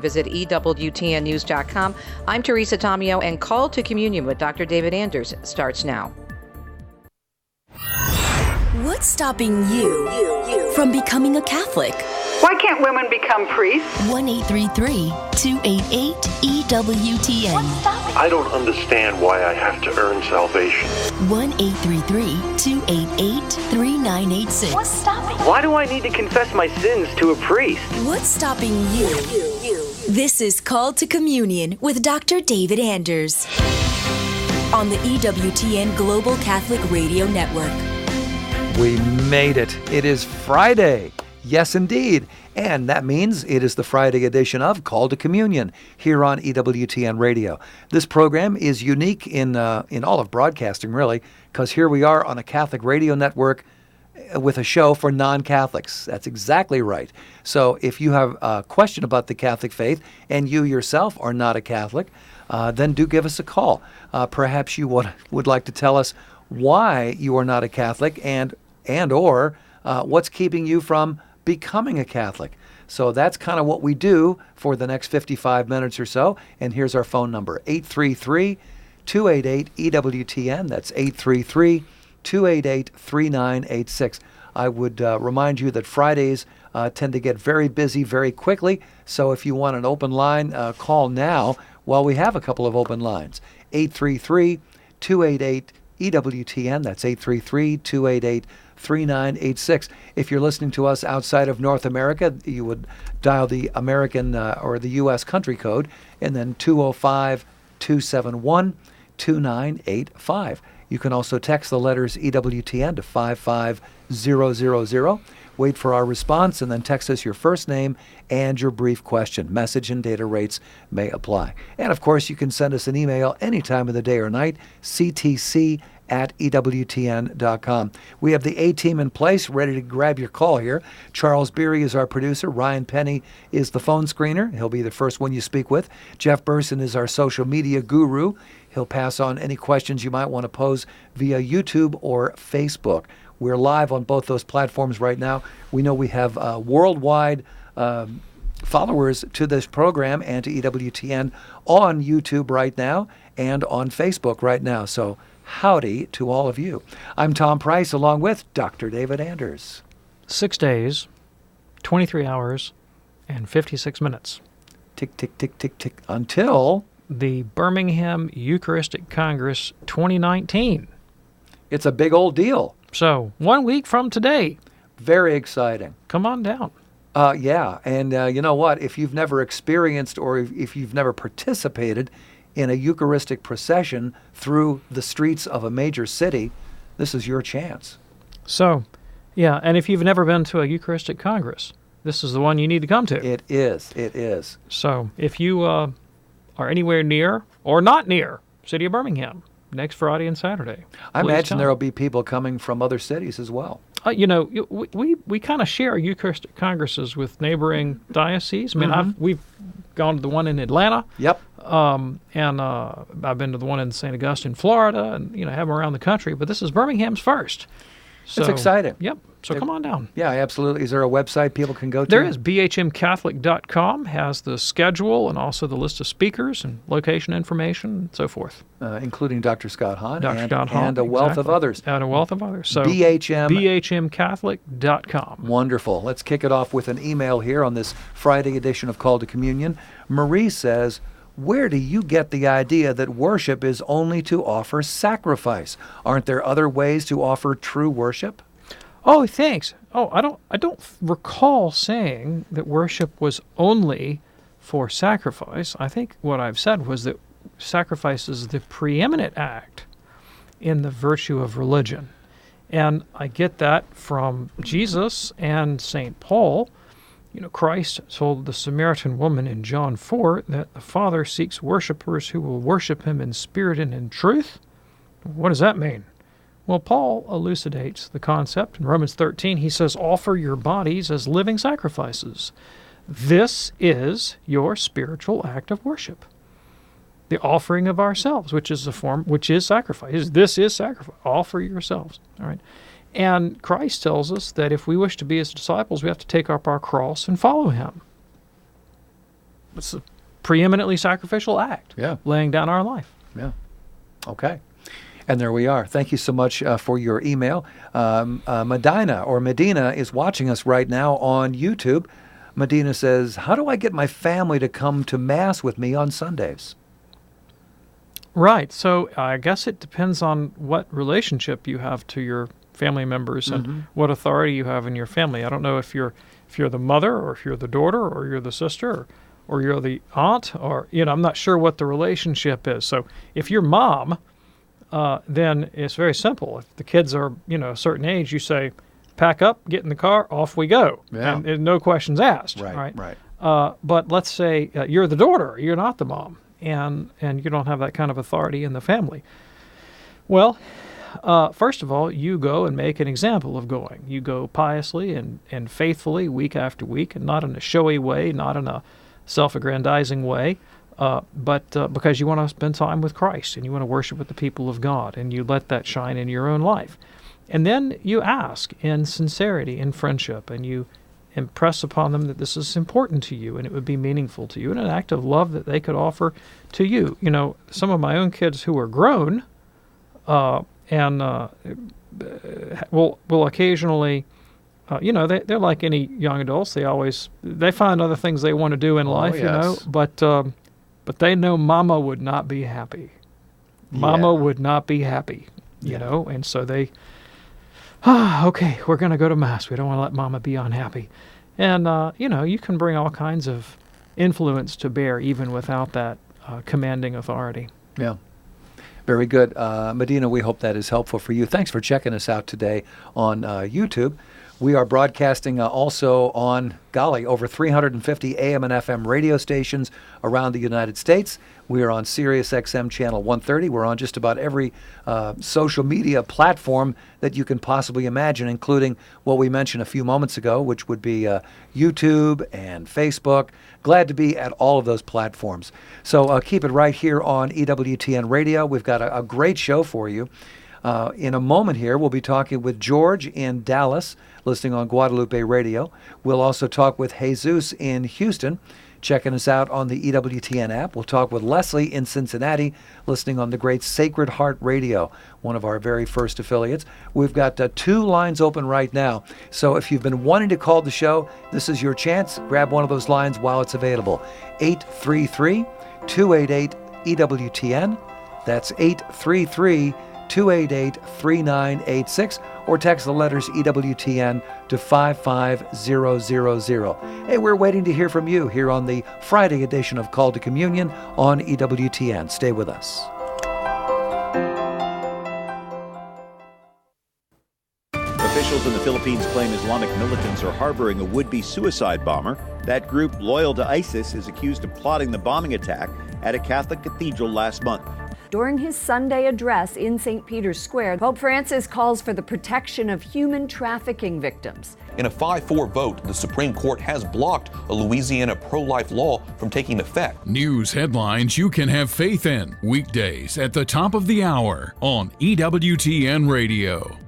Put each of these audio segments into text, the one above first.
Visit EWTNnews.com. I'm Teresa Tomeo, and Call to Communion with Dr. David Anders starts now. What's stopping you from becoming a Catholic? Why can't women become priests? 1-833-288-EWTN. I don't understand why I have to earn salvation. 1-833-288-3986. What's stopping? Why do I need to confess my sins to a priest? What's stopping you? This is Call to Communion with Dr. David Anders on the EWTN Global Catholic Radio Network. We made it. It is Friday. Yes, indeed. And that means it is the Friday edition of Call to Communion here on EWTN Radio. This program is unique in all of broadcasting, really, because here we are on a Catholic radio network with a show for non-Catholics. That's exactly right. So if you have a question about the Catholic faith and you yourself are not a Catholic, then do give us a call. Perhaps you would like to tell us why you are not a Catholic and or what's keeping you from becoming a Catholic. So that's kind of what we do for the next 55 minutes or so. And here's our phone number, 833-288-EWTN. That's 833-288-3986. I would remind you that Fridays tend to get very busy very quickly. So if you want an open line, call now while we have a couple of open lines. 833-288-EWTN. That's 833-288-3986. If you're listening to us outside of North America, you would dial the American or the U.S. country code and then 205-271-2985. You can also text the letters EWTN to 55000. Wait for our response and then text us your first name and your brief question. Message and data rates may apply. And of course, you can send us an email any time of the day or night, ctc@ewtn.com. We have the A-team in place, ready to grab your call here. Charles Beery is our producer. Ryan Penny is the phone screener. He'll be the first one you speak with. Jeff Burson is our social media guru. He'll pass on any questions you might want to pose via YouTube or Facebook. We're live on both those platforms right now. We know we have worldwide followers to this program and to EWTN on YouTube right now and on Facebook right now. So howdy to all of you. I'm Tom Price along with Dr. David Anders. 6 days, 23 hours, and 56 minutes. Tick, tick, tick, tick, tick, until the Birmingham Eucharistic Congress 2019. It's a big old deal. So 1 week from today. Very exciting. Come on down. Yeah, and you know what? If you've never experienced or if you've never participated in a Eucharistic procession through the streets of a major city, this is your chance. So, yeah, and if you've never been to a Eucharistic Congress, this is the one you need to come to. It is. It is. So if you are anywhere near or not near City of Birmingham, next Friday and Saturday. I imagine there will be people coming from other cities as well. We kind of share Eucharistic Congresses with neighboring dioceses. I mean, we've gone to the one in Atlanta. Yep. And I've been to the one in St. Augustine, Florida, and have them around the country. But this is Birmingham's first. So, it's exciting. Yep. So come on down. Yeah, absolutely. Is there a website people can go to? There is. bhmcatholic.com has the schedule and also the list of speakers and location information and so forth. Including Dr. Scott Hahn. Scott Hahn. And a wealth of others. And a wealth of others. So bhmcatholic.com. Wonderful. Let's kick it off with an email here on this Friday edition of Call to Communion. Marie says, where do you get the idea that worship is only to offer sacrifice? Aren't there other ways to offer true worship? Oh, thanks. Oh, I don't recall saying that worship was only for sacrifice. I think what I've said was that sacrifice is the preeminent act in the virtue of religion. And I get that from Jesus and St. Paul. Christ told the Samaritan woman in John 4 that the Father seeks worshipers who will worship him in spirit and in truth. What does that mean? Well, Paul elucidates the concept. In Romans 13, he says, offer your bodies as living sacrifices. This is your spiritual act of worship. The offering of ourselves, which is sacrifice. This is sacrifice. Offer yourselves. All right. And Christ tells us that if we wish to be his disciples, we have to take up our cross and follow him. it's a preeminently sacrificial act. Yeah. Laying down our life. Yeah. Okay. And there we are. Thank you so much for your email. Medina is watching us right now on YouTube. Medina says, how do I get my family to come to Mass with me on Sundays? Right. So I guess it depends on what relationship you have to your family members and what authority you have in your family. I don't know if you're the mother or if you're the daughter or you're the sister or you're the aunt or, I'm not sure what the relationship is. So if you're mom, then it's very simple. If the kids are, a certain age, you say, pack up, get in the car, off we go. Yeah. And no questions asked. Right. But let's say you're the daughter, you're not the mom, and you don't have that kind of authority in the family. Well, first of all, you go and make an example of going. You go piously and faithfully week after week, and not in a showy way, not in a self-aggrandizing way, but because you want to spend time with Christ and you want to worship with the people of God, and you let that shine in your own life. And then you ask in sincerity, in friendship, and you impress upon them that this is important to you and it would be meaningful to you, and an act of love that they could offer to you. Some of my own kids who are grown and will occasionally, they're like any young adults. They find other things they want to do in life, yes. But they know Mama would not be happy. Mama would not be happy, and so they, okay, we're going to go to Mass. We don't want to let Mama be unhappy. And, you can bring all kinds of influence to bear even without that commanding authority. Yeah. Very good. Medina, we hope that is helpful for you. Thanks for checking us out today on YouTube. We are broadcasting also on, over 350 AM and FM radio stations around the United States. We are on Sirius XM channel 130. We're on just about every social media platform that you can possibly imagine, including what we mentioned a few moments ago, which would be YouTube and Facebook. Glad to be at all of those platforms. So keep it right here on EWTN Radio. We've got a great show for you. In a moment here, we'll be talking with George in Dallas, listening on Guadalupe Radio. We'll also talk with Jesus in Houston, checking us out on the EWTN app. We'll talk with Leslie in Cincinnati, listening on the great Sacred Heart Radio, one of our very first affiliates. We've got 2 lines open right now. So if you've been wanting to call the show, this is your chance. Grab one of those lines while it's available. 833-288-EWTN. That's 833-288-3986, or text the letters EWTN to 55000. Hey, we're waiting to hear from you here on the Friday edition of Call to Communion on EWTN. Stay with us. Officials in the Philippines claim Islamic militants are harboring a would-be suicide bomber. That group, loyal to ISIS, is accused of plotting the bombing attack at a Catholic cathedral last month. During his Sunday address in St. Peter's Square, Pope Francis calls for the protection of human trafficking victims. In a 5-4 vote, the Supreme Court has blocked a Louisiana pro-life law from taking effect. News headlines you can have faith in. Weekdays at the top of the hour on EWTN Radio.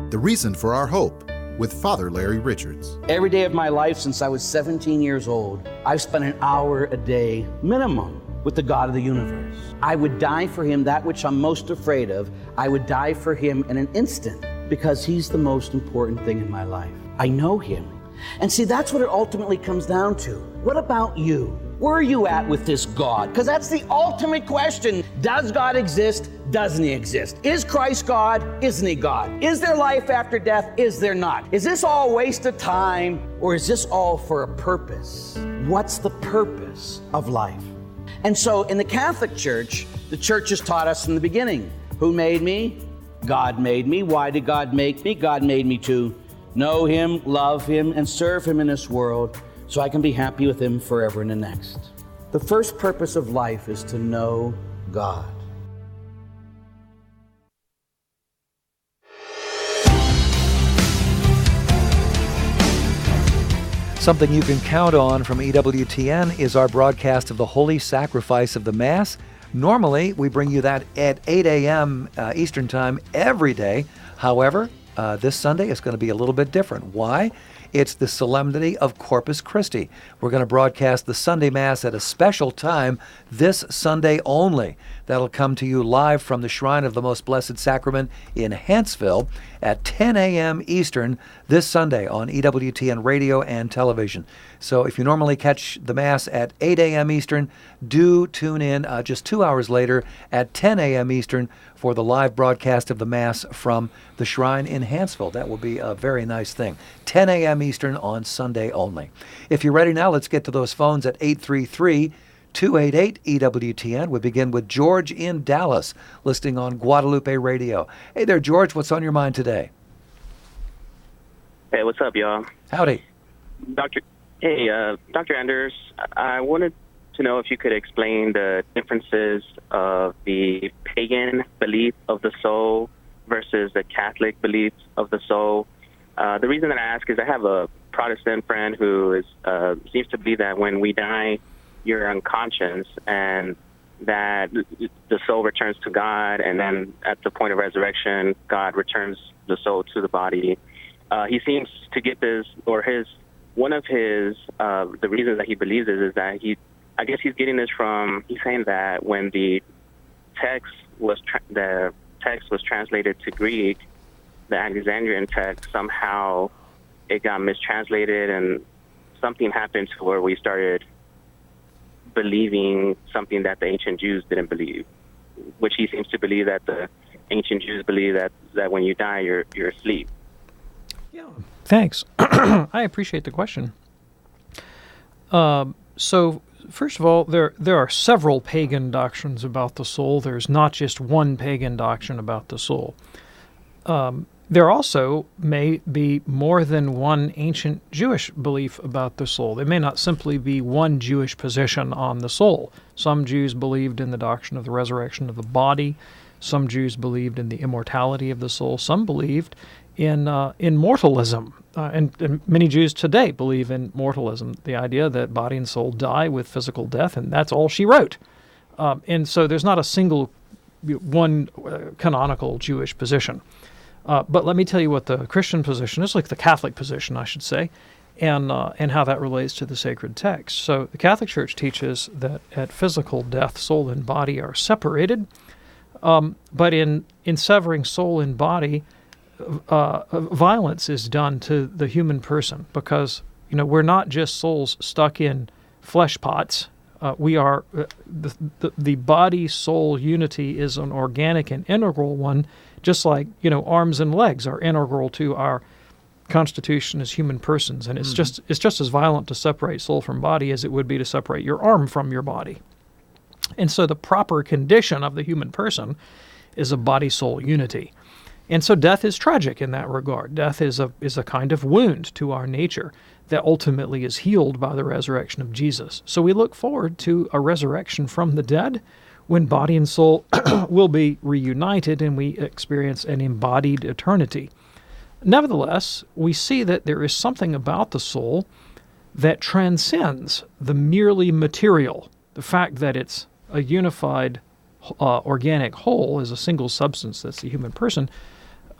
The Reason for Our Hope with Father Larry Richards. Every day of my life since I was 17 years old, I've spent an hour a day minimum with the God of the universe. I would die for him, that which I'm most afraid of. I would die for him in an instant because he's the most important thing in my life. I know him. And see, that's what it ultimately comes down to. What about you? Where are you at with this God? Because that's the ultimate question. Does God exist? Doesn't he exist? Is Christ God? Isn't he God? Is there life after death? Is there not? Is this all a waste of time, or is this all for a purpose? What's the purpose of life? And so in the Catholic Church, the Church has taught us from the beginning. Who made me? God made me. Why did God make me? God made me to know him, love him, and serve him in this world so I can be happy with him forever in the next. The first purpose of life is to know God. Something you can count on from EWTN is our broadcast of the Holy Sacrifice of the Mass. Normally, we bring you that at 8 a.m. Eastern Time every day. However, this Sunday is going to be a little bit different. Why? It's the Solemnity of Corpus Christi. We're going to broadcast the Sunday Mass at a special time this Sunday only. That'll come to you live from the Shrine of the Most Blessed Sacrament in Huntsville at 10 a.m. Eastern this Sunday on EWTN radio and television. So if you normally catch the Mass at 8 a.m. Eastern, do tune in just 2 hours later at 10 a.m. Eastern for the live broadcast of the Mass from the Shrine in Huntsville. That will be a very nice thing. 10 a.m. Eastern on Sunday only. If you're ready now, let's get to those phones at 833-288-EWTN. We begin with George in Dallas, listening on Guadalupe Radio. Hey there, George. What's on your mind today? Hey, what's up, y'all? Howdy. Dr. Anders, I wanted to know if you could explain the differences of the pagan belief of the soul versus the Catholic belief of the soul. The reason that I ask is I have a Protestant friend who seems to believe that when we die, you're unconscious and that the soul returns to God, and then at the point of resurrection, God returns the soul to the body. He seems to get this, or one of his the reasons that he believes this is that I guess he's getting this from, he's saying that when the text was translated to Greek, the Alexandrian text, somehow it got mistranslated and something happened to where we started believing something that the ancient Jews didn't believe, which he seems to believe that the ancient Jews believe that when you die, you're asleep. Yeah, thanks. I appreciate the question. So, first of all, there are several pagan doctrines about the soul. There's not just one pagan doctrine about the soul. There also may be more than one ancient Jewish belief about the soul. There may not simply be one Jewish position on the soul. Some Jews believed in the doctrine of the resurrection of the body. Some Jews believed in the immortality of the soul. Some believed in mortalism. And many Jews today believe in mortalism, the idea that body and soul die with physical death, and that's all she wrote. And so there's not a single one canonical Jewish position. But let me tell you what the Christian position is, like the Catholic position, I should say, and how that relates to the sacred text. So the Catholic Church teaches that at physical death, soul and body are separated, but in severing soul and body, violence is done to the human person, because we're not just souls stuck in flesh pots. We are the body-soul unity is an organic and integral one, just like arms and legs are integral to our constitution as human persons, and it's just as violent to separate soul from body as it would be to separate your arm from your body. And so the proper condition of the human person is a body-soul unity. And so death is tragic in that regard. Death is a kind of wound to our nature that ultimately is healed by the resurrection of Jesus. So we look forward to a resurrection from the dead when body and soul will be reunited and we experience an embodied eternity. Nevertheless, we see that there is something about the soul that transcends the merely material. The fact that it's a unified organic whole as a single substance that's the human person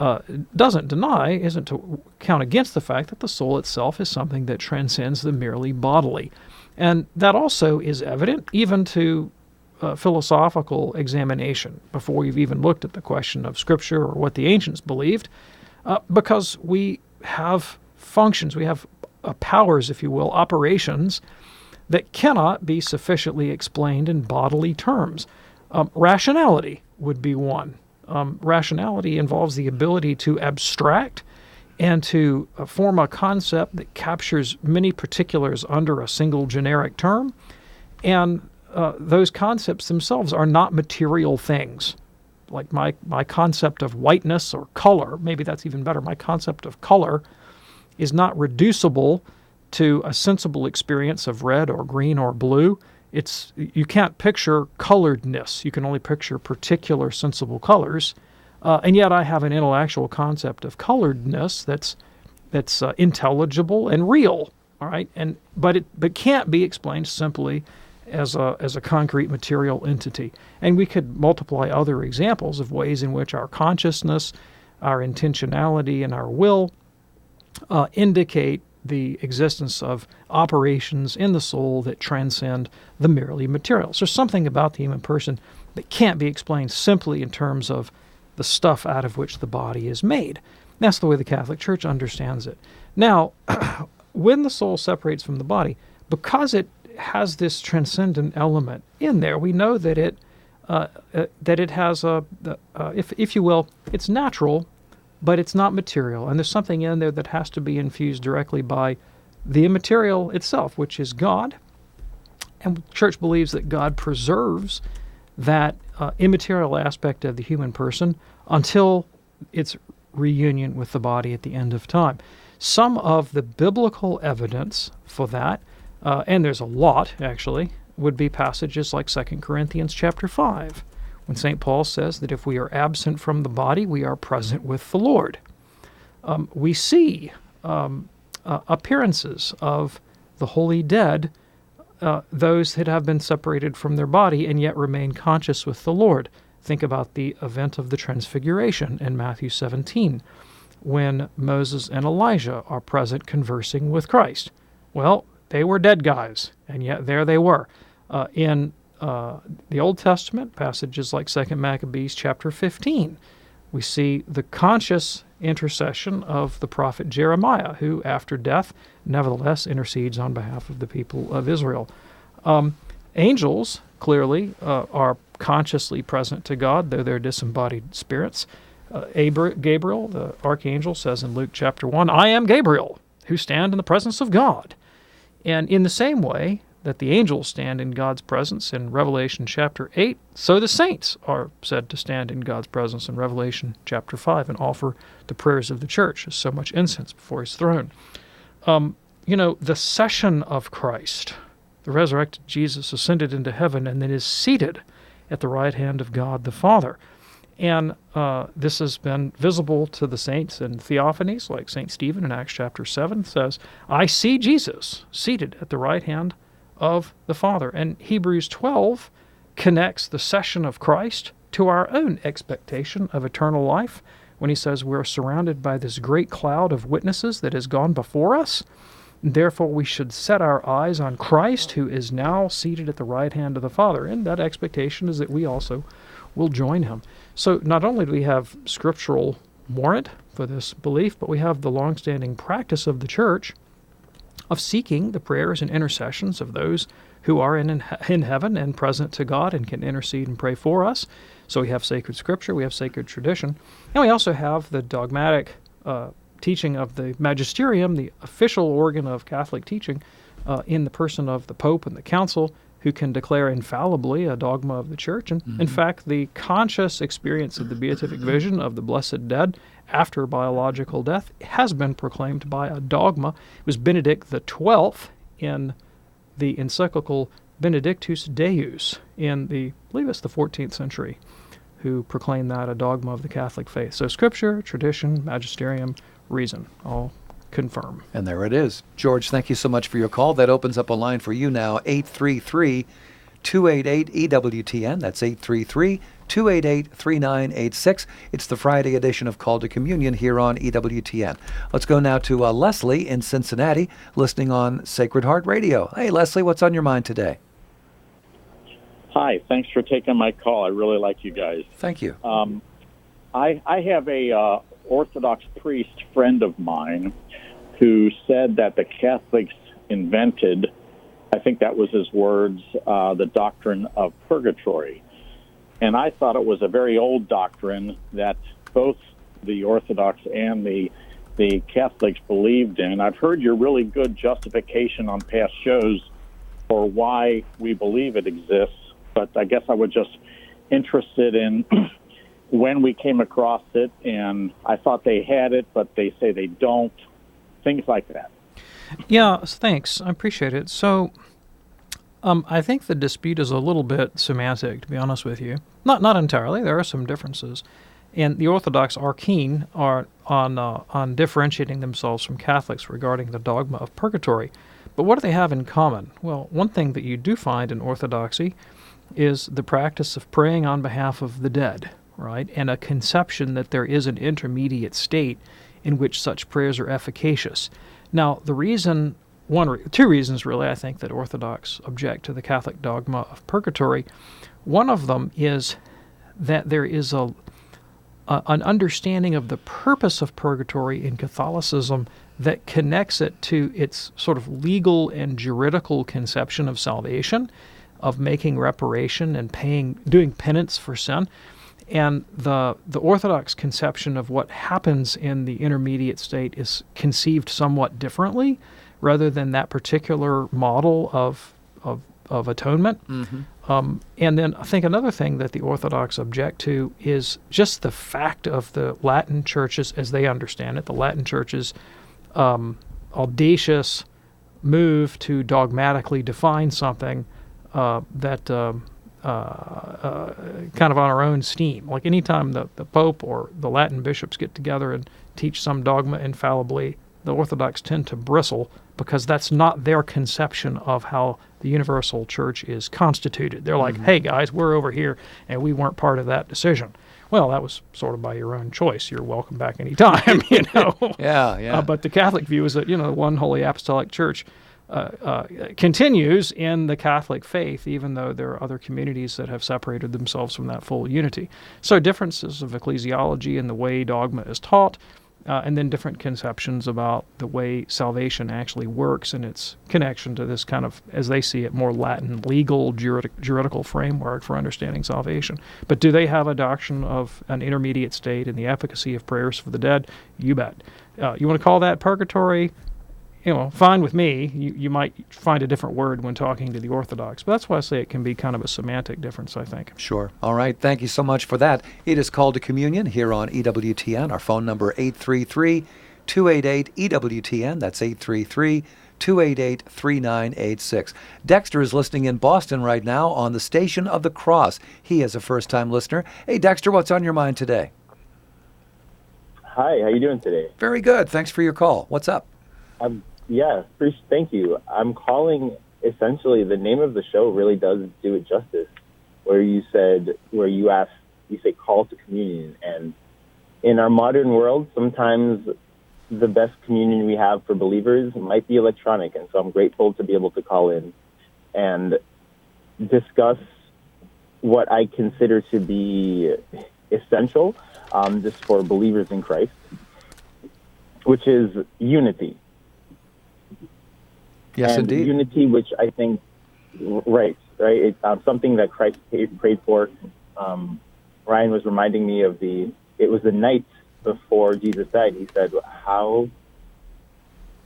isn't to count against the fact that the soul itself is something that transcends the merely bodily. And that also is evident even to philosophical examination before we've even looked at the question of Scripture or what the ancients believed, because we have functions, we have powers, if you will, operations that cannot be sufficiently explained in bodily terms. Rationality would be one. Rationality involves the ability to abstract and to form a concept that captures many particulars under a single generic term, and those concepts themselves are not material things. Like my concept of whiteness or color, maybe that's even better. My concept of color is not reducible to a sensible experience of red or green or blue. You can't picture coloredness. You can only picture particular sensible colors. And yet I have an intellectual concept of coloredness that's intelligible and real. All right, but can't be explained simply as a concrete material entity. And we could multiply other examples of ways in which our consciousness, our intentionality, and our will indicate the existence of operations in the soul that transcend the merely material. So there's something about the human person that can't be explained simply in terms of the stuff out of which the body is made. That's the way the Catholic Church understands it. Now, when the soul separates from the body, because it has this transcendent element in there, we know that it has if you will, it's natural, but it's not material, and there's something in there that has to be infused directly by the immaterial itself, which is God. And the Church believes that God preserves that immaterial aspect of the human person until its reunion with the body at the end of time. Some of the biblical evidence for that, and there's a lot actually, would be passages like 2 Corinthians chapter 5, when St. Paul says that if we are absent from the body, we are present with the Lord. We see appearances of the holy dead, those that have been separated from their body and yet remain conscious with the Lord. Think about the event of the Transfiguration in Matthew 17, when Moses and Elijah are present conversing with Christ. Well, they were dead guys, and yet there they were. In the Old Testament, passages like 2 Maccabees chapter 15, we see the conscious intercession of the prophet Jeremiah, who after death nevertheless intercedes on behalf of the people of Israel. Angels clearly are consciously present to God, though they're disembodied spirits. Gabriel, the archangel, says in Luke chapter 1, "I am Gabriel, who stand in the presence of God." And in the same way that the angels stand in God's presence in Revelation chapter 8, so the saints are said to stand in God's presence in Revelation chapter 5 and offer the prayers of the church as so much incense before his throne. The session of Christ, the resurrected Jesus ascended into heaven and then is seated at the right hand of God the Father. And this has been visible to the saints in theophanies, like St. Stephen in Acts chapter 7 says, "I see Jesus seated at the right hand of the Father." And Hebrews 12 connects the session of Christ to our own expectation of eternal life when he says we're surrounded by this great cloud of witnesses that has gone before us. Therefore, we should set our eyes on Christ, who is now seated at the right hand of the Father. And that expectation is that we also will join him. So not only do we have scriptural warrant for this belief, but we have the long-standing practice of the Church of seeking the prayers and intercessions of those who are in heaven and present to God and can intercede and pray for us. So we have sacred scripture, we have sacred tradition, and we also have the dogmatic teaching of the magisterium, the official organ of Catholic teaching, in the person of the Pope and the Council, who can declare infallibly a dogma of the Church. And in fact, the conscious experience of the beatific vision of the blessed dead after biological death has been proclaimed by a dogma. It was Benedict XII in the encyclical Benedictus Deus in I believe it's the 14th century, who proclaimed that a dogma of the Catholic faith. So scripture, tradition, magisterium, reason, all confirm. And there it is. George, thank you so much for your call. That opens up a line for you now, 833-288-EWTN. That's 833-288-3986. It's the Friday edition of Call to Communion here on EWTN. Let's go now to Leslie in Cincinnati, listening on Sacred Heart Radio. Hey, Leslie, what's on your mind today? Hi, thanks for taking my call. I really like you guys. Thank you. I have a Orthodox priest friend of mine who said that the Catholics invented, I think that was his words, the doctrine of purgatory. And I thought it was a very old doctrine that both the Orthodox and the Catholics believed in. I've heard your really good justification on past shows for why we believe it exists, but I guess I was just interested in when we came across it, and I thought they had it, but they say they don't, things like that. Yeah, thanks. I appreciate it. So I think the dispute is a little bit semantic, to be honest with you. Not entirely. There are some differences. And the Orthodox are keen on differentiating themselves from Catholics regarding the dogma of purgatory. But what do they have in common? Well, one thing that you do find in Orthodoxy is the practice of praying on behalf of the dead, right? And a conception that there is an intermediate state in which such prayers are efficacious. Now, two reasons really, I think, that Orthodox object to the Catholic dogma of purgatory. One of them is that there is an understanding of the purpose of purgatory in Catholicism that connects it to its sort of legal and juridical conception of salvation, of making reparation and doing penance for sin. And the Orthodox conception of what happens in the intermediate state is conceived somewhat differently, rather than that particular model of atonement. Mm-hmm. And then I think another thing that the Orthodox object to is just the fact of the Latin churches, as they understand it, the Latin churches' audacious move to dogmatically define something that kind of on our own steam. Like anytime the Pope or the Latin bishops get together and teach some dogma infallibly, the Orthodox tend to bristle because that's not their conception of how the universal church is constituted. They're like, hey guys, we're over here and we weren't part of that decision. Well, that was sort of by your own choice. You're welcome back anytime, you know. Yeah. But the Catholic view is that, one Holy Apostolic Church continues in the Catholic faith, even though there are other communities that have separated themselves from that full unity. So differences of ecclesiology and the way dogma is taught, and then different conceptions about the way salvation actually works and its connection to this kind of, as they see it, more Latin legal juridical framework for understanding salvation. But do they have a doctrine of an intermediate state and the efficacy of prayers for the dead? You bet. You want to call that purgatory? Fine with me. You might find a different word when talking to the Orthodox, but that's why I say it can be kind of a semantic difference, I think. Sure. All right. Thank you so much for that. It is Called to Communion here on EWTN. Our phone number 833-288-EWTN. That's 833-288-3986. Dexter is listening in Boston right now on the Station of the Cross. He is a first-time listener. Hey, Dexter, what's on your mind today? Hi. How you doing today? Very good. Thanks for your call. What's up? Yeah, thank you. I'm calling, essentially, the name of the show really does do it justice, where you say call to communion. And in our modern world, sometimes the best communion we have for believers might be electronic. And so I'm grateful to be able to call in and discuss what I consider to be essential just for believers in Christ, which is unity. Yes, and indeed. Unity, which I think, right. It's something that Christ prayed for. Ryan was reminding me of it was the night before Jesus died. He said, "How?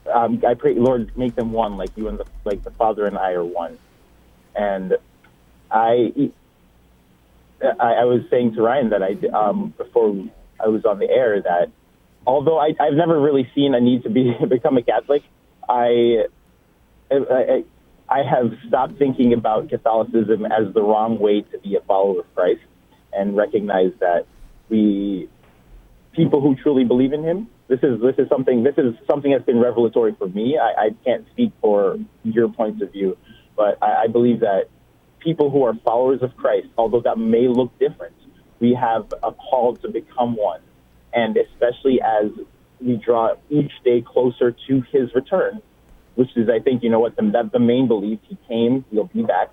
I pray, Lord, make them one, like you and the Father and I are one." And I was saying to Ryan that before I was on the air that although I've never really seen a need to become a Catholic, I have stopped thinking about Catholicism as the wrong way to be a follower of Christ, and recognize that people who truly believe in Him. This is something that's been revelatory for me. I can't speak for your points of view, but I believe that people who are followers of Christ, although that may look different, we have a call to become one, and especially as we draw each day closer to His return, which is, I think, that's the main belief. He came, He'll be back.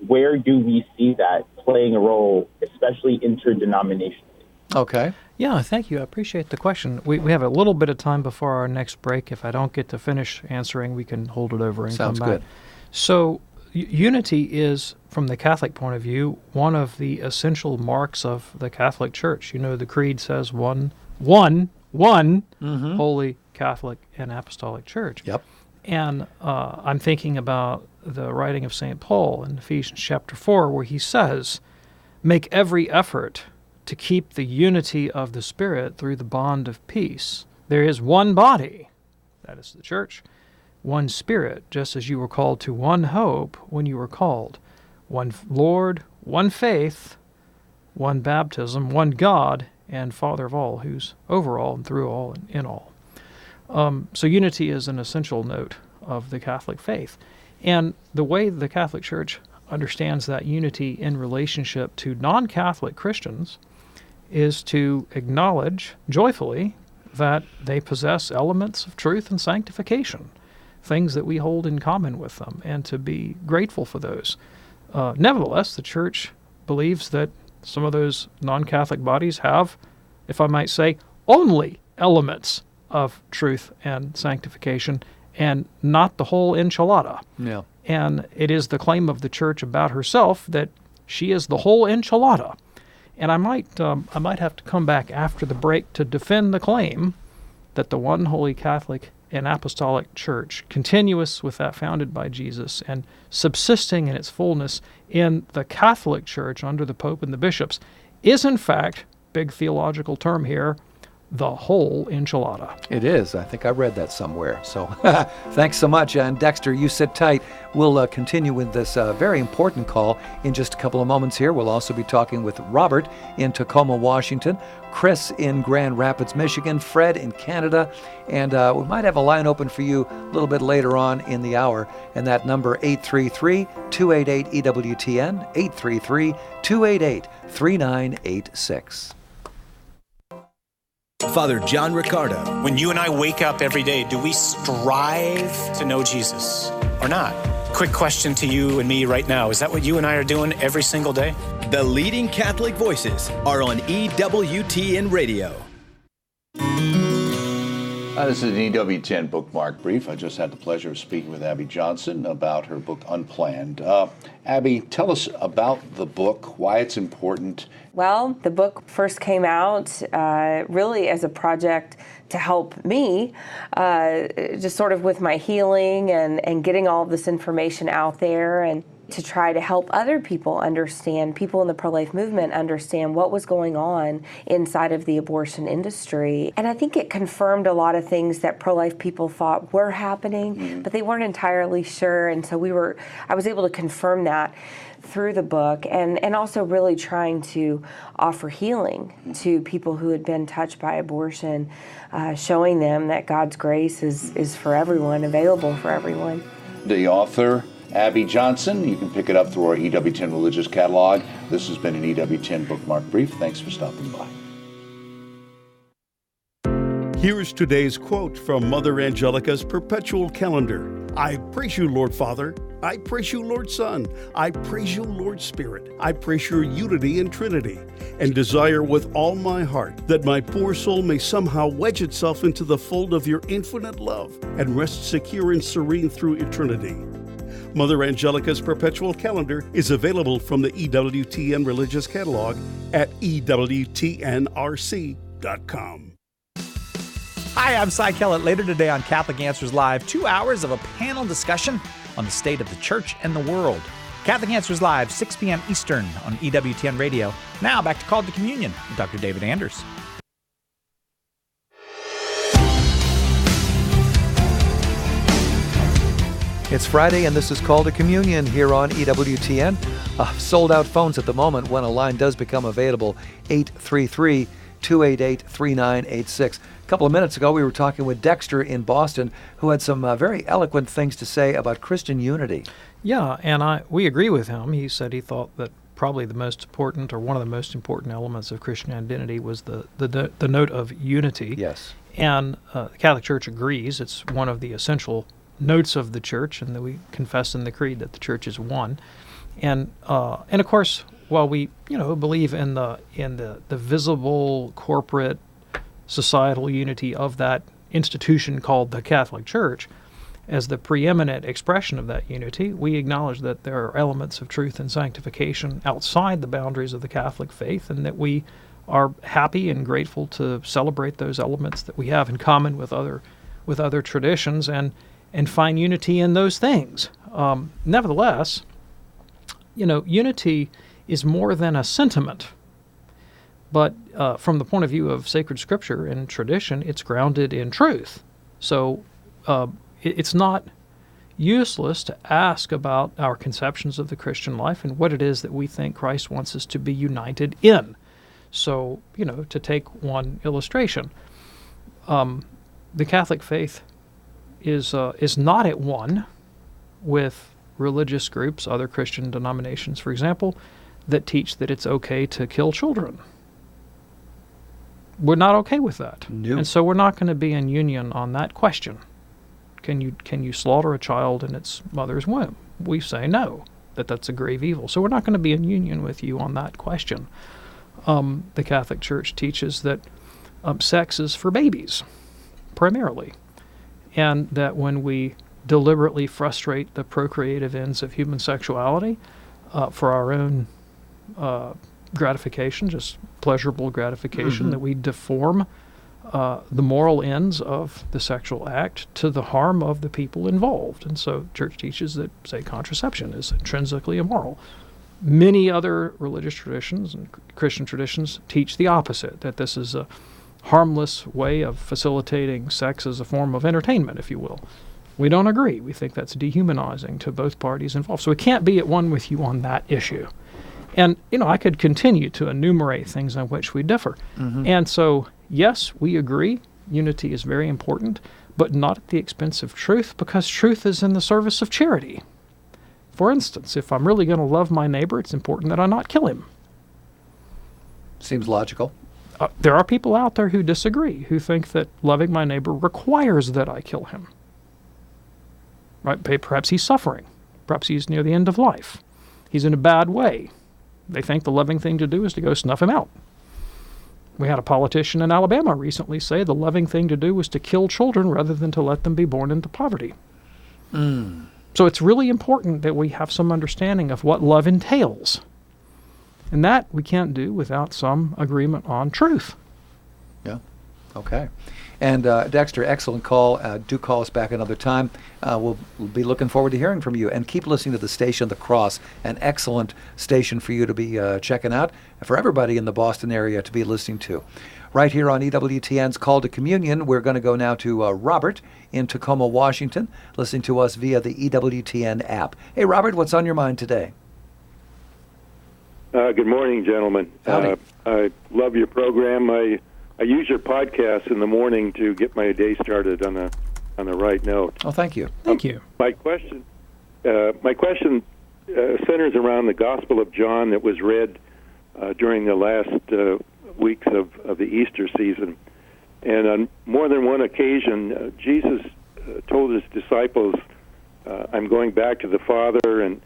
Where do we see that playing a role, especially interdenominationally? Okay. Yeah, thank you. I appreciate the question. We have a little bit of time before our next break. If I don't get to finish answering, we can hold it over and Sounds come back. good. So unity is, from the Catholic point of view, one of the essential marks of the Catholic Church. The Creed says one Holy Catholic and Apostolic Church. Yep. And I'm thinking about the writing of St. Paul in Ephesians chapter 4, where he says, "Make every effort to keep the unity of the Spirit through the bond of peace. There is one body," that is the Church, "one Spirit, just as you were called to one hope when you were called, one Lord, one faith, one baptism, one God and Father of all, who's over all and through all and in all." So unity is an essential note of the Catholic faith. And the way the Catholic Church understands that unity in relationship to non-Catholic Christians is to acknowledge joyfully that they possess elements of truth and sanctification, things that we hold in common with them, and to be grateful for those. Nevertheless, the Church believes that some of those non-Catholic bodies have, if I might say, only elements of truth and sanctification and not the whole enchilada. Yeah. And it is the claim of the Church about herself that she is the whole enchilada. And I might have to come back after the break to defend the claim that the one holy Catholic and Apostolic Church, continuous with that founded by Jesus and subsisting in its fullness in the Catholic Church under the Pope and the bishops, is in fact, big theological term here, the whole enchilada. It is. I think I read that somewhere. So thanks so much. And Dexter, you sit tight. We'll continue with this very important call in just a couple of moments here. We'll also be talking with Robert in Tacoma, Washington, Chris in Grand Rapids, Michigan, Fred in Canada, and we might have a line open for you a little bit later on in the hour, and that number 833-288-EWTN, 833-288-3986. Father John Riccardo. When you and I wake up every day, do we strive to know Jesus or not? Quick question to you and me right now. Is that what you and I are doing every single day? The leading Catholic voices are on EWTN Radio. This is an EWTN bookmark brief. I just had the pleasure of speaking with Abby Johnson about her book, Unplanned. Abby, tell us about the book, why it's important. Well, the book first came out really as a project to help me, just sort of with my healing and getting all of this information out there, and to try to help other people understand, people in the pro-life movement understand what was going on inside of the abortion industry. And I think it confirmed a lot of things that pro-life people thought were happening, but they weren't entirely sure. And so I was able to confirm that through the book, and also really trying to offer healing to people who had been touched by abortion, showing them that God's grace is for everyone, available for everyone. The author, Abby Johnson. You can pick it up through our EWTN Religious Catalog. This has been an EWTN Bookmark Brief. Thanks for stopping by. Here is today's quote from Mother Angelica's Perpetual Calendar. I praise you, Lord Father. I praise you, Lord Son. I praise you, Lord Spirit. I praise your unity and Trinity, and desire with all my heart that my poor soul may somehow wedge itself into the fold of your infinite love and rest secure and serene through eternity. Mother Angelica's Perpetual Calendar is available from the EWTN Religious Catalog at EWTNRC.com. Hi, I'm Cy Kellett. Later today on Catholic Answers Live, 2 hours of a panel discussion on the state of the church and the world. Catholic Answers Live, 6 p.m. Eastern on EWTN Radio. Now back to Call to Communion with Dr. David Anders. It's Friday, and this is Call to Communion here on EWTN. Sold out phones at the moment. When a line does become available, 833-288-3986. A couple of minutes ago, we were talking with Dexter in Boston, who had some very eloquent things to say about Christian unity. Yeah, and we agree with him. He said he thought that probably the most important, or one of the most important elements of Christian identity was the note of unity. Yes. And the Catholic Church agrees. It's one of the essential notes of the Church, and that we confess in the Creed that the Church is one. And of course, while we believe in the visible corporate societal unity of that institution called the Catholic Church as the preeminent expression of that unity, we acknowledge that there are elements of truth and sanctification outside the boundaries of the Catholic faith, and that we are happy and grateful to celebrate those elements that we have in common with other traditions, and find unity in those things. Nevertheless, unity is more than a sentiment. But from the point of view of sacred scripture and tradition, it's grounded in truth. So it's not useless to ask about our conceptions of the Christian life and what it is that we think Christ wants us to be united in. So, to take one illustration, the Catholic faith is not at one with religious groups, other Christian denominations, for example, that teach that it's okay to kill children. we're not okay with that. No. And so we're not going to be in union on that question. Can you slaughter a child in its mother's womb? We say no, that's a grave evil. So we're not going to be in union with you on that question. The Catholic Church teaches that sex is for babies, primarily, and that when we deliberately frustrate the procreative ends of human sexuality for our own gratification, just pleasurable gratification, that we deform the moral ends of the sexual act to the harm of the people involved. And so Church teaches that, say, contraception is intrinsically immoral. Many other religious traditions and Christian traditions teach the opposite, that this is a harmless way of facilitating sex as a form of entertainment, if you will. We don't agree. We think that's dehumanizing to both parties involved. So we can't be at one with you on that issue. And, I could continue to enumerate things on which we differ. And so, yes, we agree. Unity is very important, but not at the expense of truth, because truth is in the service of charity. For instance, if I'm really going to love my neighbor, it's important that I not kill him. Seems logical. There are people out there who disagree, who think that loving my neighbor requires that I kill him. Right? Perhaps he's suffering. Perhaps he's near the end of life. He's in a bad way. They think the loving thing to do is to go snuff him out. We had a politician in Alabama recently say the loving thing to do was to kill children rather than to let them be born into poverty. So it's really important that we have some understanding of what love entails. And that we can't do without some agreement on truth. Yeah. Okay. And Dexter, excellent call. Do call us back another time. We'll be looking forward to hearing from you. And keep listening to the station, The Cross, an excellent station for you to be checking out, and for everybody in the Boston area to be listening to. Right here on EWTN's Call to Communion, we're going to go now to Robert in Tacoma, Washington, listening to us via the EWTN app. Hey, Robert, what's on your mind today? Good morning, gentlemen. I love your program. I use your podcast in the morning to get my day started on the right note. Oh, thank you. Thank you. My question centers around the Gospel of John that was read during the last weeks of the Easter season. And on more than one occasion, Jesus told his disciples, I'm going back to the Father, and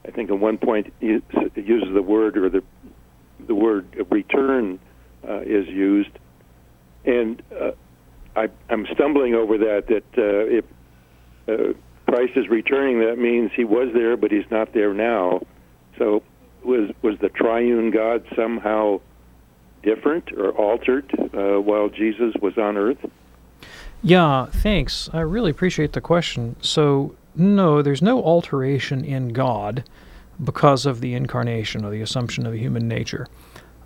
I think at one point he uses the word, or the word return is used. And I'm stumbling over that if Christ is returning, that means he was there, but he's not there now. So was the triune God somehow different or altered while Jesus was on earth? Yeah, thanks. I really appreciate the question. So, no, there's no alteration in God because of the incarnation or the assumption of human nature.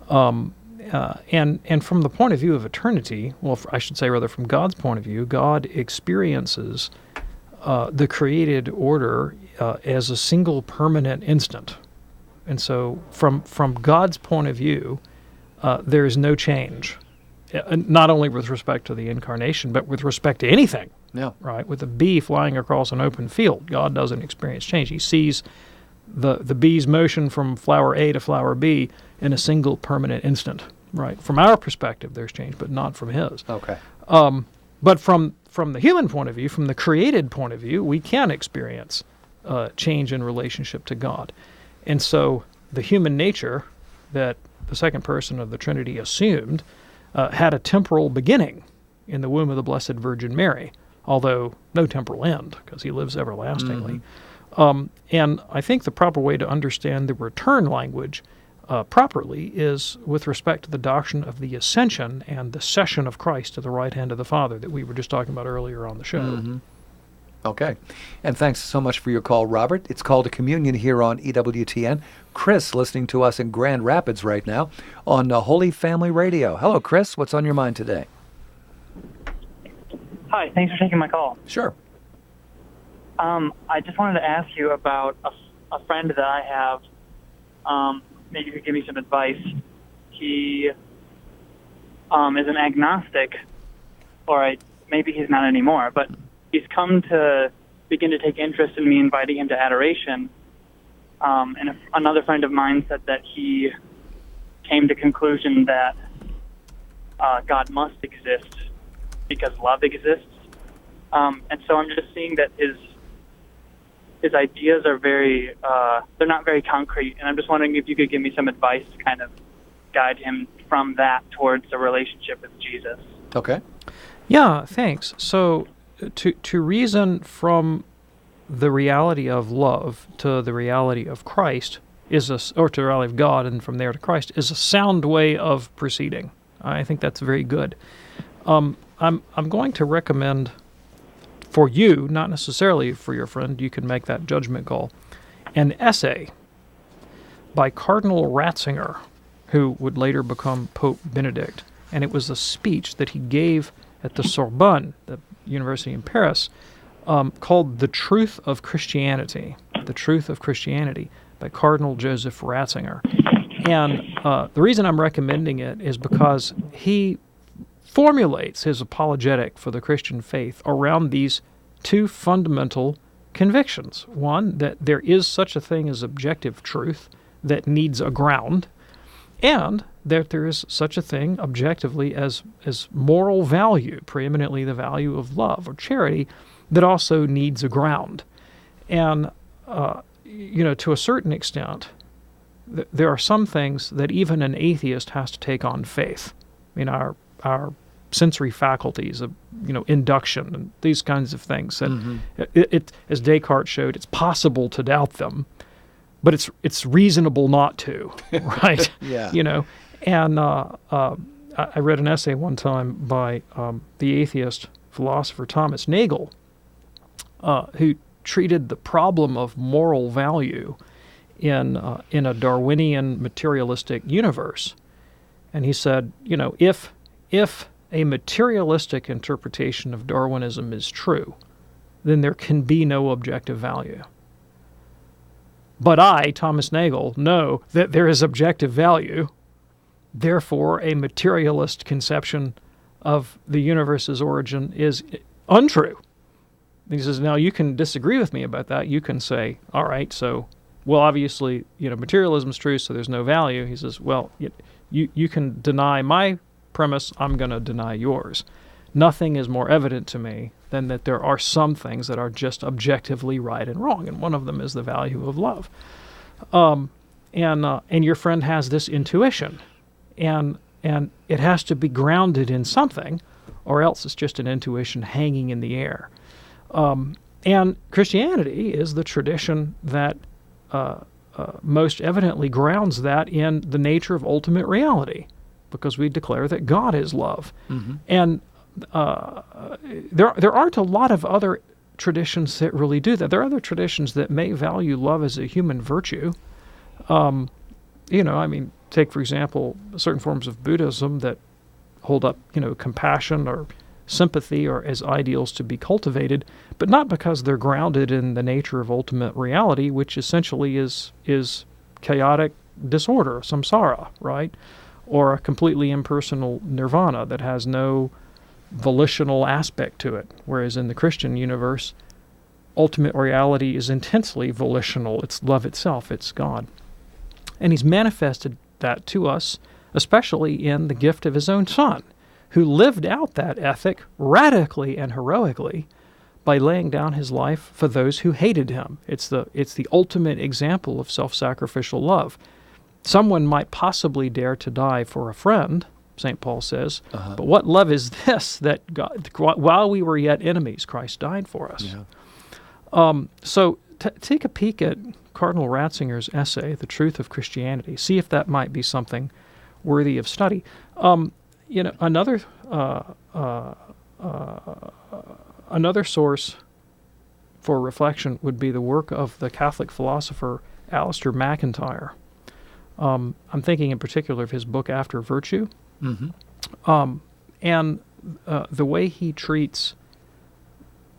And from the point of view of eternity, well, I should say rather from God's point of view, God experiences the created order as a single permanent instant. And so from God's point of view, there is no change, not only with respect to the incarnation, but with respect to anything. Yeah. Right? With a bee flying across an open field, God doesn't experience change. He sees the bee's motion from flower A to flower B in a single permanent instant. Right. From our perspective, there's change, but not from his. Okay. But from the human point of view, from the created point of view, we can experience change in relationship to God. And so the human nature that the second person of the Trinity assumed had a temporal beginning in the womb of the Blessed Virgin Mary, although no temporal end, because he lives everlastingly. And I think the proper way to understand the return language properly is with respect to the doctrine of the ascension and the session of Christ to the right hand of the Father that we were just talking about earlier on the show. Okay. And thanks so much for your call, Robert. It's Call to Communion here on EWTN. Chris, listening to us in Grand Rapids right now on Holy Family Radio. Hello, Chris. What's on your mind today? Hi. Thanks for taking my call. Sure. I just wanted to ask you about a friend that I have. Maybe you could give me some advice. He is an agnostic, or maybe he's not anymore, but he's come to begin to take interest in me inviting him to adoration. And another friend of mine said that he came to conclusion that God must exist because love exists. And so I'm just seeing that his ideas are very, they're not very concrete. And I'm just wondering if you could give me some advice to kind of guide him from that towards a relationship with Jesus. Okay. Yeah, thanks. So to reason from the reality of love to the reality of Christ or to the reality of God and from there to Christ is a sound way of proceeding. I think that's very good. I'm going to recommend for you, not necessarily for your friend, you can make that judgment call, an essay by Cardinal Ratzinger, who would later become Pope Benedict. And it was a speech that he gave at the Sorbonne, the university in Paris, called The Truth of Christianity. The Truth of Christianity by Cardinal Joseph Ratzinger. And the reason I'm recommending it is because he formulates his apologetic for the Christian faith around these two fundamental convictions. One, that there is such a thing as objective truth that needs a ground, and that there is such a thing objectively as moral value, preeminently the value of love or charity, that also needs a ground. And, to a certain extent, there are some things that even an atheist has to take on faith. I mean, our sensory faculties of, induction and these kinds of things. And it, as Descartes showed, it's possible to doubt them, but it's reasonable not to, right? Yeah. And I read an essay one time by the atheist philosopher Thomas Nagel, who treated the problem of moral value in a Darwinian materialistic universe. And he said, if a materialistic interpretation of Darwinism is true, then there can be no objective value. But I, Thomas Nagel, know that there is objective value. Therefore, a materialist conception of the universe's origin is untrue. He says, now you can disagree with me about that. You can say, all right, so, well, obviously, materialism is true, so there's no value. He says, well, you can deny my premise, I'm going to deny yours. Nothing is more evident to me than that there are some things that are just objectively right and wrong, and one of them is the value of love. And your friend has this intuition, and it has to be grounded in something, or else it's just an intuition hanging in the air. And Christianity is the tradition that most evidently grounds that in the nature of ultimate reality, because we declare that God is love. Mm-hmm. And there aren't a lot of other traditions that really do that. There are other traditions that may value love as a human virtue. Take, for example, certain forms of Buddhism that hold up, compassion or sympathy or as ideals to be cultivated, but not because they're grounded in the nature of ultimate reality, which essentially is chaotic disorder, samsara, right? Or a completely impersonal nirvana that has no volitional aspect to it. Whereas in the Christian universe, ultimate reality is intensely volitional. It's love itself. It's God. And he's manifested that to us, especially in the gift of his own Son, who lived out that ethic radically and heroically by laying down his life for those who hated him. It's the ultimate example of self-sacrificial love. Someone might possibly dare to die for a friend, St. Paul says, but what love is this, that God, while we were yet enemies, Christ died for us? Yeah. So take a peek at Cardinal Ratzinger's essay, The Truth of Christianity. See if that might be something worthy of study. Another source for reflection would be the work of the Catholic philosopher Alistair MacIntyre. I'm thinking in particular of his book After Virtue, and the way he treats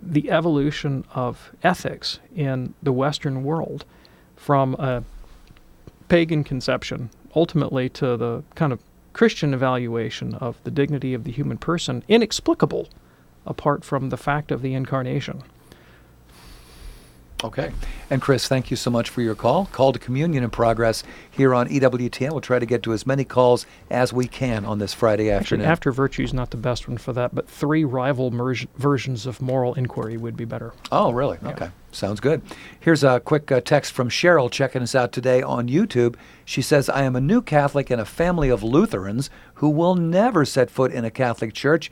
the evolution of ethics in the Western world from a pagan conception ultimately to the kind of Christian evaluation of the dignity of the human person, inexplicable apart from the fact of the incarnation. Okay. And Chris, thank you so much for your call. Call to communion in progress here on EWTN. We'll try to get to as many calls as we can on this Friday afternoon. Actually, After Virtue is not the best one for that, but 3 rival versions of moral inquiry would be better. Oh, really? Yeah. Okay. Sounds good. Here's a quick text from Cheryl checking us out today on YouTube. She says, I am a new Catholic in a family of Lutherans who will never set foot in a Catholic church.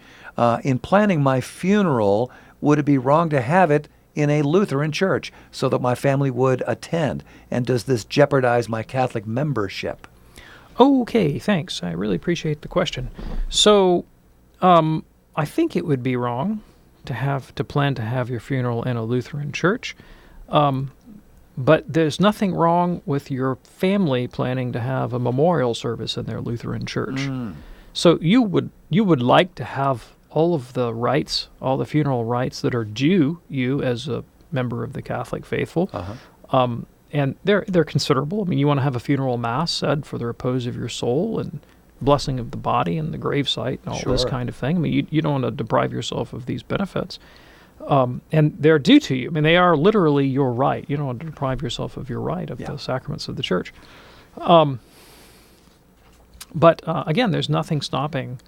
In planning my funeral, would it be wrong to have it in a Lutheran church so that my family would attend? And does this jeopardize my Catholic membership? Okay, thanks. I really appreciate the question. So, I think it would be wrong to plan to have your funeral in a Lutheran church. But there's nothing wrong with your family planning to have a memorial service in their Lutheran church. So you would like to have all of the rights, all the funeral rights that are due you as a member of the Catholic faithful. And they're considerable. I mean, you want to have a funeral mass said for the repose of your soul and blessing of the body and the gravesite and all this kind of thing. I mean, you don't want to deprive yourself of these benefits. And they're due to you. I mean, they are literally your right. You don't want to deprive yourself of your right of the sacraments of the church. But again, there's nothing stopping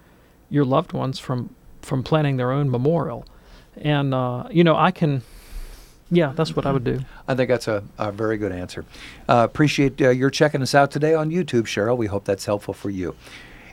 your loved ones from planning their own memorial. And, that's what I would do. I think that's a very good answer. Appreciate your checking us out today on YouTube, Cheryl. We hope that's helpful for you.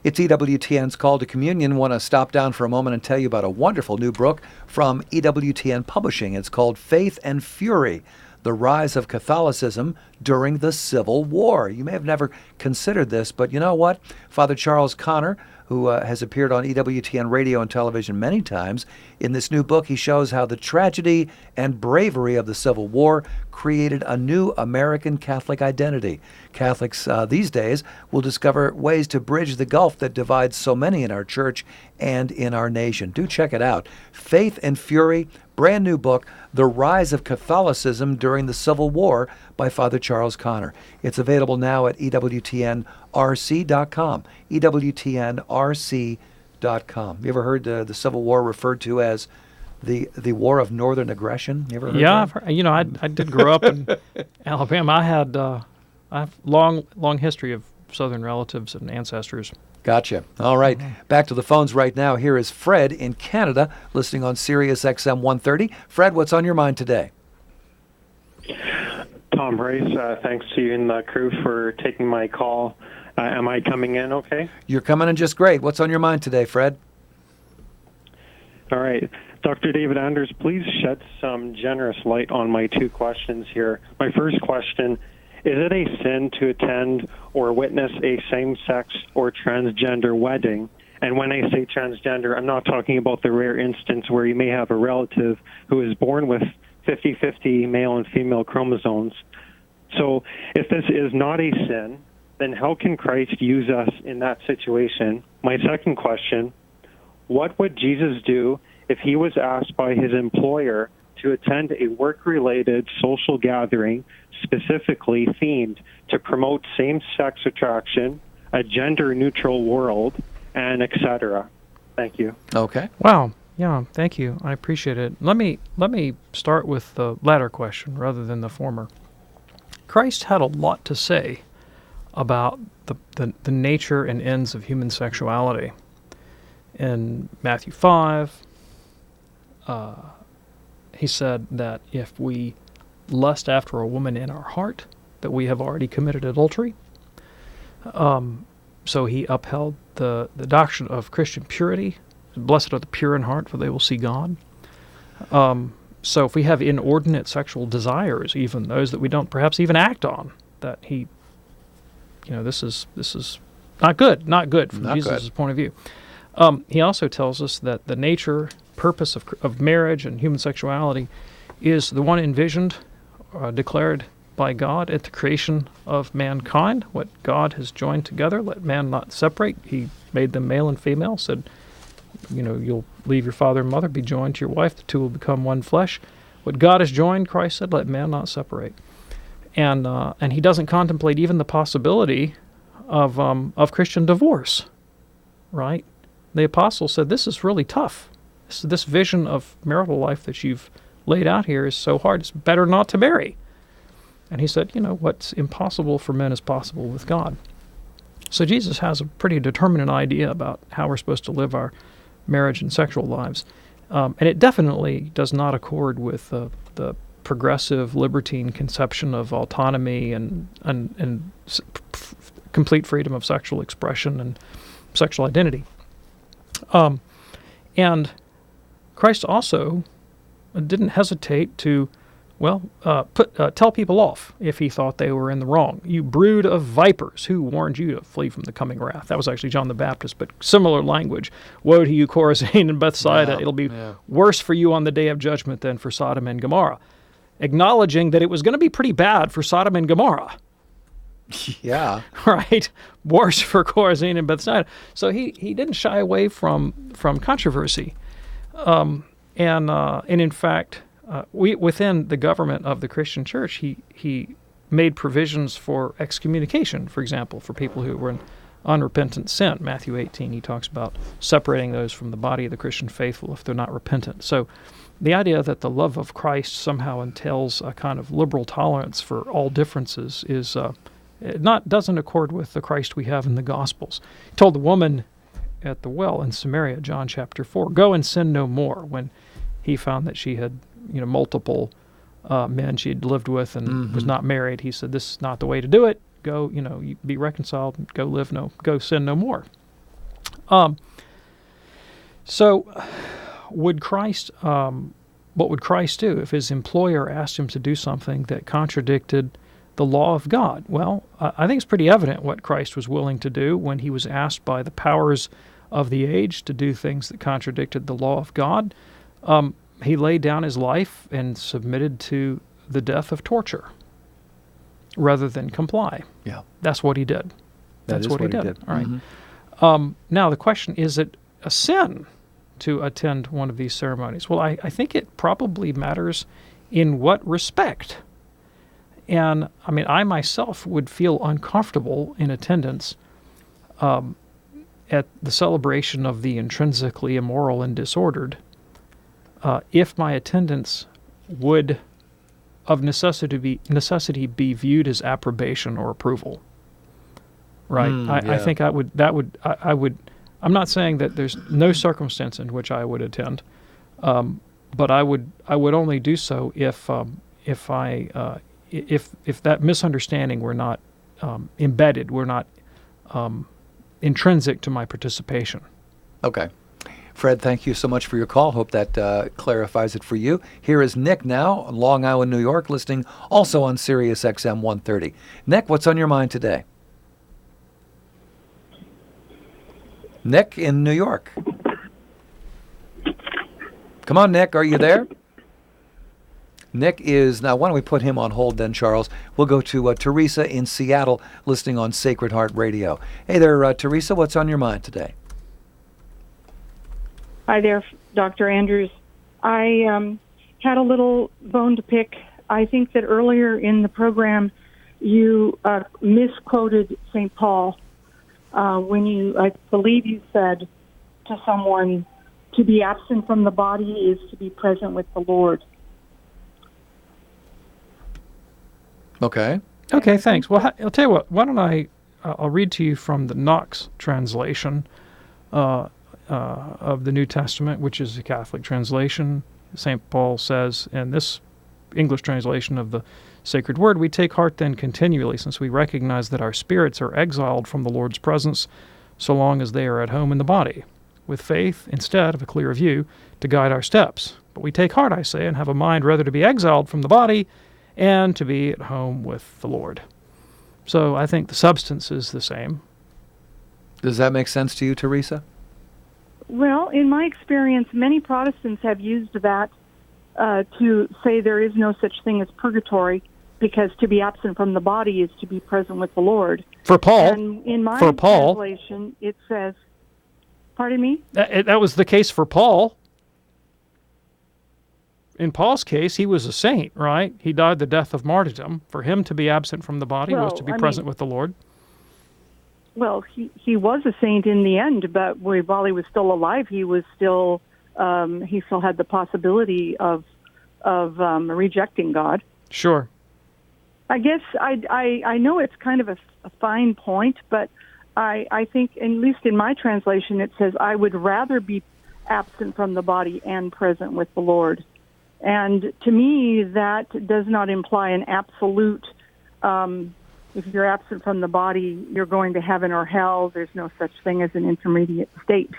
It's EWTN's Call to Communion. Want to stop down for a moment and tell you about a wonderful new book from EWTN Publishing. It's called Faith and Fury, The Rise of Catholicism During the Civil War. You may have never considered this, but you know what? Father Charles Connor, who has appeared on EWTN radio and television many times, in this new book he shows how the tragedy and bravery of the Civil War created a new American Catholic identity. Catholics these days will discover ways to bridge the gulf that divides so many in our church and in our nation. Do check it out. Faith and Fury, brand new book, The Rise of Catholicism During the Civil War by Father Charles Connor. It's available now at EWTNRC.com. EWTNRC.com. You ever heard the Civil War referred to as the War of Northern Aggression? You ever heard that? I did grow up in Alabama. I have long history of Southern relatives and ancestors. Gotcha. All right. Back to the phones right now. Here is Fred in Canada, listening on Sirius XM 130. Fred, what's on your mind today? Tom Brace, thanks to you and the crew for taking my call. Am I coming in okay? You're coming in just great. What's on your mind today, Fred? All right. Dr. David Anders, please shed some generous light on my 2 questions here. My first question, is it a sin to attend or witness a same-sex or transgender wedding? And when I say transgender, I'm not talking about the rare instance where you may have a relative who is born with 50-50 male and female chromosomes. So if this is not a sin, then how can Christ use us in that situation? My second question, what would Jesus do if he was asked by his employer to attend a work-related social gathering specifically themed to promote same-sex attraction, a gender-neutral world, and etc.? Thank you. Okay. Wow. Yeah, thank you. I appreciate it. Let me start with the latter question rather than the former. Christ had a lot to say about the nature and ends of human sexuality. In Matthew 5, he said that if we lust after a woman in our heart, that we have already committed adultery. So he upheld the doctrine of Christian purity. Blessed are the pure in heart, for they will see God. So if we have inordinate sexual desires, even those that we don't perhaps even act on, that this is not good from Jesus' point of view. He also tells us that the nature, purpose of marriage and human sexuality is the one envisioned, declared by God at the creation of mankind. What God has joined together, let man not separate. He made them male and female, said, you'll leave your father and mother, be joined to your wife, the two will become one flesh. What God has joined, Christ said, let man not separate. And he doesn't contemplate even the possibility of Christian divorce, right? The apostle said, this is really tough. This vision of marital life that you've laid out here is so hard, it's better not to marry. And he said, what's impossible for men is possible with God. So Jesus has a pretty determinate idea about how we're supposed to live our marriage and sexual lives. And it definitely does not accord with the progressive libertine conception of autonomy and complete freedom of sexual expression and sexual identity. And Christ also didn't hesitate to tell people off if he thought they were in the wrong. You brood of vipers, who warned you to flee from the coming wrath? That was actually John the Baptist, but similar language. Woe to you, Chorazin and Bethsaida. It'll be worse for you on the day of judgment than for Sodom and Gomorrah. Acknowledging that it was going to be pretty bad for Sodom and Gomorrah. Yeah. Right? Worse for Chorazin and Bethsaida. So he didn't shy away from controversy. And in fact, within the government of the Christian church, he made provisions for excommunication, for example, for people who were in unrepentant sin. Matthew 18, he talks about separating those from the body of the Christian faithful if they're not repentant. So the idea that the love of Christ somehow entails a kind of liberal tolerance for all differences doesn't accord with the Christ we have in the Gospels. He told the woman at the well in Samaria, John chapter 4, go and sin no more, when he found that she had multiple men she had lived with and was not married. He said, this is not the way to do it. Go, you be reconciled, go sin no more. So what would Christ do if his employer asked him to do something that contradicted the law of God? Well, I think it's pretty evident what Christ was willing to do when he was asked by the powers of the age to do things that contradicted the law of God. He laid down his life and submitted to the death of torture rather than comply. Yeah. That's what he did. That's what he did. All right. Mm-hmm. Now the question, is it a sin to attend one of these ceremonies? Well, I think it probably matters in what respect. And I mean, I myself would feel uncomfortable in attendance at the celebration of the intrinsically immoral and disordered if my attendance would of necessity be viewed as approbation or approval. Right? I think I would. I'm not saying that there's no circumstance in which I would attend, but I would only do so if that misunderstanding were not embedded, were not intrinsic to my participation. Okay. Fred, thank you so much for your call. Hope that clarifies it for you. Here is Nick now, in Long Island, New York, listening also on Sirius XM 130. Nick, what's on your mind today? Nick in New York. Come on, Nick, are you there? Nick is, now why don't we put him on hold then, Charles? We'll go to Teresa in Seattle, listening on Sacred Heart Radio. Hey there, Teresa, what's on your mind today? Hi there, Dr. Andrews. I had a little bone to pick. I think that earlier in the program you misquoted St. Paul when I believe you said to someone, to be absent from the body is to be present with the Lord. Okay. Okay, thanks. Well, I'll tell you what, why don't I'll read to you from the Knox translation of the New Testament, which is a Catholic translation. St. Paul says in this English translation of the sacred word, we take heart then continually, since we recognize that our spirits are exiled from the Lord's presence so long as they are at home in the body, with faith instead of a clear view to guide our steps. But we take heart, I say, and have a mind rather to be exiled from the body and to be at home with the Lord. So I think the substance is the same. Does that make sense to you, Teresa? Well, in my experience, many Protestants have used that to say there is no such thing as purgatory, because to be absent from the body is to be present with the Lord. For Paul, and in my translation, it says, pardon me? That was the case for Paul. In Paul's case, he was a saint, right? He died the death of martyrdom. For him to be absent from the body was to be present with the Lord. Well, he was a saint in the end, but while he was still alive, he was still he still had the possibility of rejecting God. Sure. I guess I know it's kind of a fine point, but I think, at least in my translation, it says, I would rather be absent from the body and present with the Lord. And to me, that does not imply an absolute, if you're absent from the body, you're going to heaven or hell. There's no such thing as an intermediate state.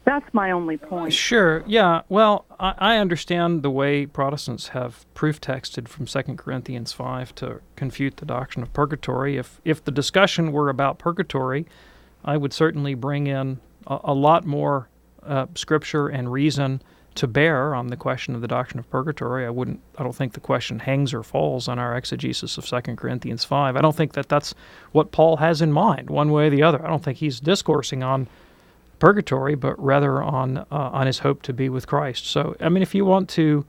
That's my only point. Sure, yeah. Well, I understand the way Protestants have proof texted from 2 Corinthians 5 to confute the doctrine of purgatory. If the discussion were about purgatory, I would certainly bring in a lot more scripture and reason to bear on the question of the doctrine of purgatory. I don't think the question hangs or falls on our exegesis of 2 Corinthians 5. I don't think that that's what Paul has in mind, one way or the other. I don't think he's discoursing on purgatory, but rather on his hope to be with Christ. So, I mean, if you want to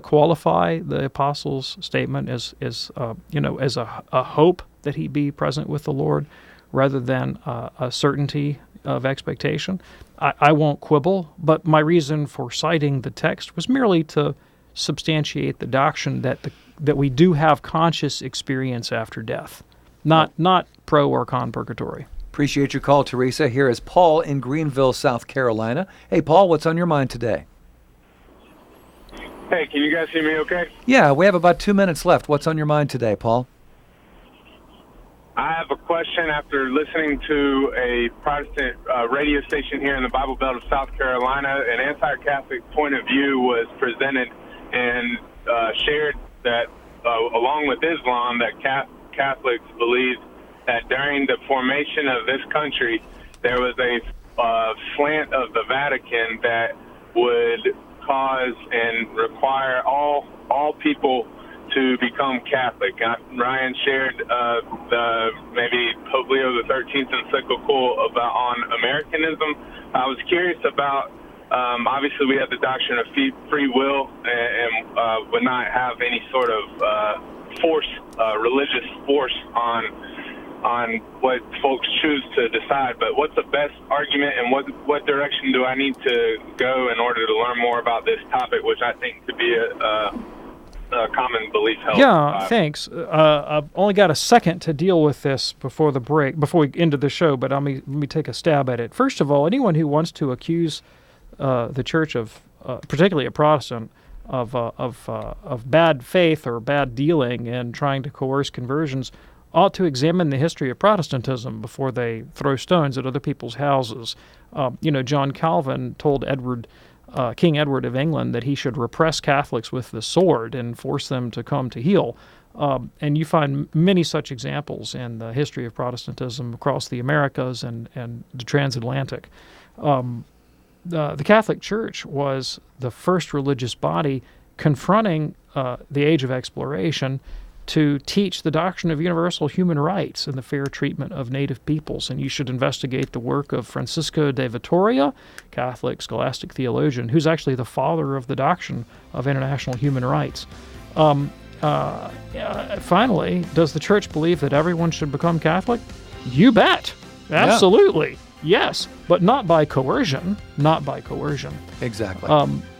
qualify the apostles' statement as a hope that he be present with the Lord, rather than a certainty of expectation, I won't quibble. But my reason for citing the text was merely to substantiate the doctrine that we do have conscious experience after death, not pro or con purgatory. Appreciate your call, Teresa. Here is Paul in Greenville, South Carolina. Hey, Paul, what's on your mind today? Hey, can you guys hear me okay? Yeah, we have about 2 minutes left. What's on your mind today, Paul? I have a question. After listening to a Protestant radio station here in the Bible Belt of South Carolina, an anti-Catholic point of view was presented and shared that, along with Islam, that Catholics believe that during the formation of this country, there was a slant of the Vatican that would cause and require all people to become Catholic. Ryan shared the maybe Pope Leo XIII encyclical on Americanism. I was curious about, obviously we have the doctrine of free will and would not have any sort of religious force on what folks choose to decide, but what's the best argument and what direction do I need to go in order to learn more about this topic, which I think could be a common belief held? Yeah, thanks. I've only got a second to deal with this before the break, before we end the show, but let me take a stab at it. First of all, anyone who wants to accuse the Church of, particularly a Protestant, of bad faith or bad dealing and trying to coerce conversions ought to examine the history of Protestantism before they throw stones at other people's houses. John Calvin told King Edward of England that he should repress Catholics with the sword and force them to come to heel. And you find many such examples in the history of Protestantism across the Americas and the transatlantic. The Catholic Church was the first religious body confronting the age of exploration to teach the doctrine of universal human rights and the fair treatment of native peoples. And you should investigate the work of Francisco de Vitoria, Catholic scholastic theologian, who's actually the father of the doctrine of international human rights. Finally, does the Church believe that everyone should become Catholic? You bet. Absolutely. Yeah. Yes, but not by coercion. Not by coercion. Exactly.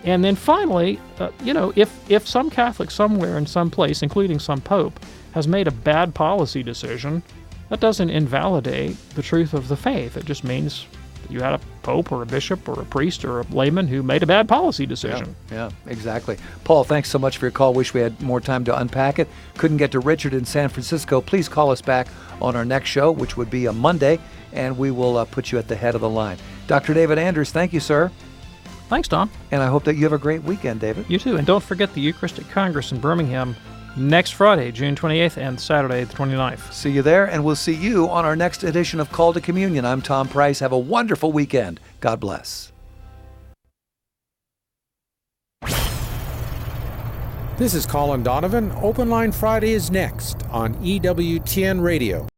And then finally, if some Catholic somewhere in some place, including some pope, has made a bad policy decision, that doesn't invalidate the truth of the faith. It just means that you had a pope or a bishop or a priest or a layman who made a bad policy decision. Yeah, exactly. Paul, thanks so much for your call. Wish we had more time to unpack it. Couldn't get to Richard in San Francisco. Please call us back on our next show, which would be a Monday, and we will put you at the head of the line. Dr. David Anders, thank you, sir. Thanks, Don. And I hope that you have a great weekend, David. You too. And don't forget the Eucharistic Congress in Birmingham next Friday, June 28th, and Saturday, the 29th. See you there, and we'll see you on our next edition of Call to Communion. I'm Tom Price. Have a wonderful weekend. God bless. This is Colin Donovan. Open Line Friday is next on EWTN Radio.